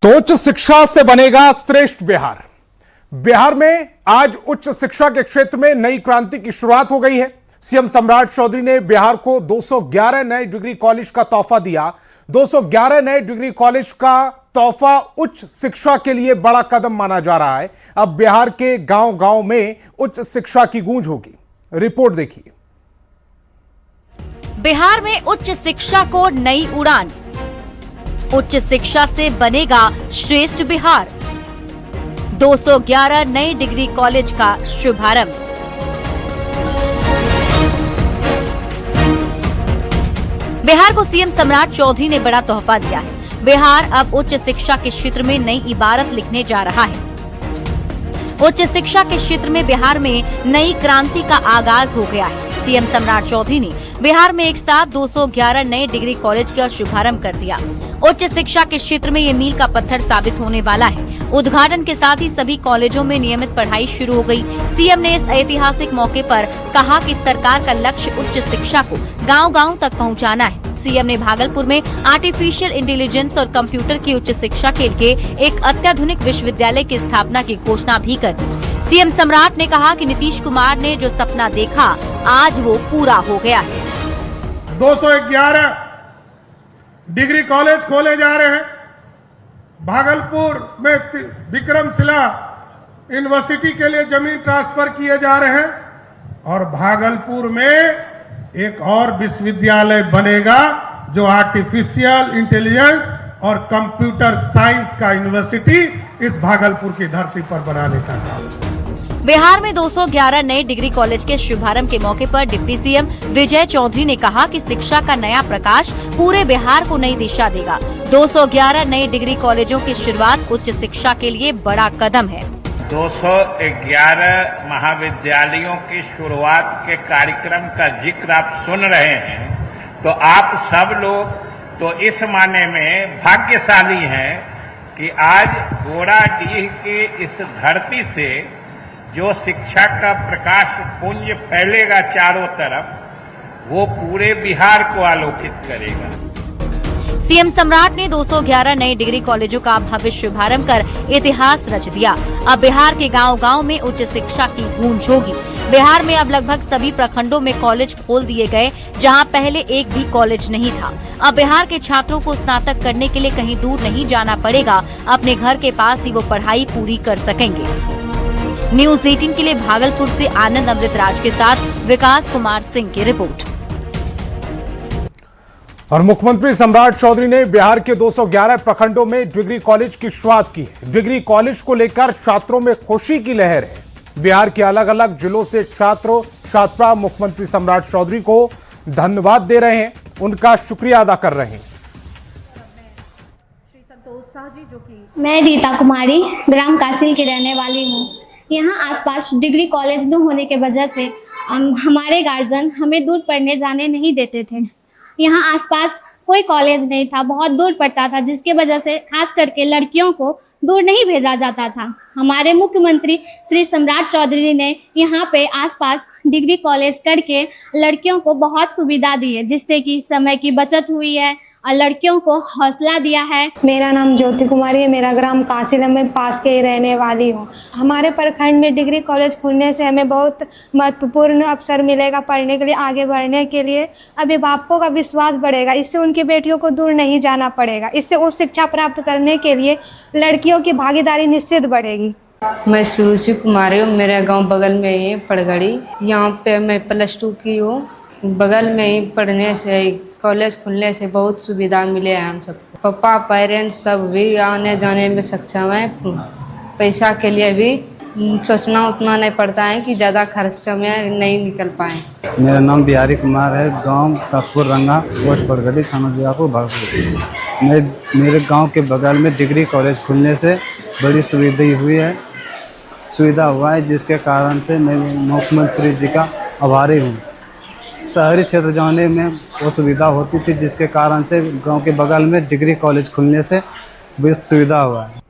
तो उच्च शिक्षा से बनेगा श्रेष्ठ बिहार। बिहार में आज उच्च शिक्षा के क्षेत्र में नई क्रांति की शुरुआत हो गई है। सीएम सम्राट चौधरी ने बिहार को 211 नए डिग्री कॉलेज का तोहफा दिया। 211 नए डिग्री कॉलेज का तोहफा उच्च शिक्षा के लिए बड़ा कदम माना जा रहा है। अब बिहार के गांव-गांव में उच्च शिक्षा की गूंज होगी। रिपोर्ट देखिए। बिहार में उच्च शिक्षा को नई उड़ान। उच्च शिक्षा से बनेगा श्रेष्ठ बिहार। 211 नए डिग्री कॉलेज का शुभारंभ। बिहार को सीएम सम्राट चौधरी ने बड़ा तोहफा दिया है। बिहार अब उच्च शिक्षा के क्षेत्र में नई इबारत लिखने जा रहा है। उच्च शिक्षा के क्षेत्र में बिहार में नई क्रांति का आगाज हो गया है। सीएम सम्राट चौधरी ने बिहार में एक साथ 211 नए डिग्री कॉलेज का शुभारंभ कर दिया। उच्च शिक्षा के क्षेत्र में ये मील का पत्थर साबित होने वाला है। उद्घाटन के साथ ही सभी कॉलेजों में नियमित पढ़ाई शुरू हो गई। सीएम ने इस ऐतिहासिक मौके पर कहा कि सरकार का लक्ष्य उच्च शिक्षा को गांव-गांव तक पहुंचाना है। सीएम ने भागलपुर में आर्टिफिशियल इंटेलिजेंस और कंप्यूटर की उच्च शिक्षा के लिए एक अत्याधुनिक विश्वविद्यालय की स्थापना की घोषणा भी कर दी। सीएम सम्राट ने कहा कि नीतीश कुमार ने जो सपना देखा आज वो पूरा हो गया है। 211 डिग्री कॉलेज खोले जा रहे हैं। भागलपुर में विक्रमशिला यूनिवर्सिटी के लिए जमीन ट्रांसफर किए जा रहे हैं और भागलपुर में एक और विश्वविद्यालय बनेगा जो आर्टिफिशियल इंटेलिजेंस और कंप्यूटर साइंस का यूनिवर्सिटी इस भागलपुर की धरती पर बनाने का काम। बिहार में 211 नए डिग्री कॉलेज के शुभारंभ के मौके पर डिप्टी सीएम विजय चौधरी ने कहा कि शिक्षा का नया प्रकाश पूरे बिहार को नई दिशा देगा। 211 नए डिग्री कॉलेजों की शुरुआत उच्च शिक्षा के लिए बड़ा कदम है। 211 महाविद्यालयों की शुरुआत के कार्यक्रम का जिक्र आप सुन रहे हैं, तो आप सब लोग तो इस माने में भाग्यशाली हैं कि आज गोराडीह की इस धरती से जो शिक्षा का प्रकाश पुंज फैलेगा चारों तरफ, वो पूरे बिहार को आलोकित करेगा। सीएम सम्राट ने 211 नए डिग्री कॉलेजों का भव्य शुभारंभ कर इतिहास रच दिया। अब बिहार के गांव-गांव में उच्च शिक्षा की गूंज होगी। बिहार में अब लगभग सभी प्रखंडों में कॉलेज खोल दिए गए, जहां पहले एक भी कॉलेज नहीं था। अब बिहार के छात्रों को स्नातक करने के लिए कहीं दूर नहीं जाना पड़ेगा। अपने घर के पास ही वो पढ़ाई पूरी कर सकेंगे। न्यूज़ 18 के लिए भागलपुर से आनंद अमृतराज के साथ विकास कुमार सिंह की रिपोर्ट। और मुख्यमंत्री सम्राट चौधरी ने बिहार के 211 प्रखंडों में डिग्री कॉलेज की शुरुआत की। डिग्री कॉलेज को लेकर छात्रों में खुशी की लहर है। बिहार के अलग अलग जिलों से छात्रा मुख्यमंत्री सम्राट चौधरी को धन्यवाद दे रहे हैं, उनका शुक्रिया अदा कर रहे हैं। मैं रीता कुमारी ग्राम कासिल की रहने वाली हूँ। यहाँ आसपास डिग्री कॉलेज न होने के वजह से हमारे गार्जियन हमें दूर पढ़ने जाने नहीं देते थे। यहाँ आसपास कोई कॉलेज नहीं था, बहुत दूर पड़ता था, जिसके वजह से खास करके लड़कियों को दूर नहीं भेजा जाता था। हमारे मुख्यमंत्री श्री सम्राट चौधरी ने यहाँ पे आसपास डिग्री कॉलेज करके लड़कियों को बहुत सुविधा दी है, जिससे कि समय की बचत हुई है और लड़कियों को हौसला दिया है। मेरा नाम ज्योति कुमारी है। मेरा ग्राम कासिल में पास के ही रहने वाली हूँ। हमारे प्रखंड में डिग्री कॉलेज खुलने से हमें बहुत महत्वपूर्ण अवसर मिलेगा पढ़ने के लिए, आगे बढ़ने के लिए। अभिभावकों का विश्वास बढ़ेगा, इससे उनकी बेटियों को दूर नहीं जाना पड़ेगा। इससे उच्च शिक्षा प्राप्त करने के लिए लड़कियों की भागीदारी निश्चित बढ़ेगी। मैं सुरुचि कुमारी हूँ। मेरा गाँव बगल में ही पड़गड़ी, यहाँ पे मैं +2 की हूँ। बगल में ही पढ़ने से कॉलेज खुलने से बहुत सुविधा मिले हैं हम सबको। पापा पेरेंट्स सब भी आने जाने में सक्षम है। पैसा के लिए भी सोचना उतना नहीं पड़ता है कि ज़्यादा खर्चा में नहीं निकल पाए। मेरा नाम बिहारी कुमार है। गांव ताजपुर रंगा, पोस्ट पड़गड़ी, थाना जियापुर, भागलपुर। मेरे गांव के बगल में डिग्री कॉलेज खुलने से बड़ी सुविधा हुआ है, जिसके कारण से मैं मुख्यमंत्री जी का आभारी हूँ। शहरी क्षेत्र जाने में वो सुविधा होती थी, जिसके कारण से गांव के बगल में डिग्री कॉलेज खुलने से बहुत सुविधा हुआ है।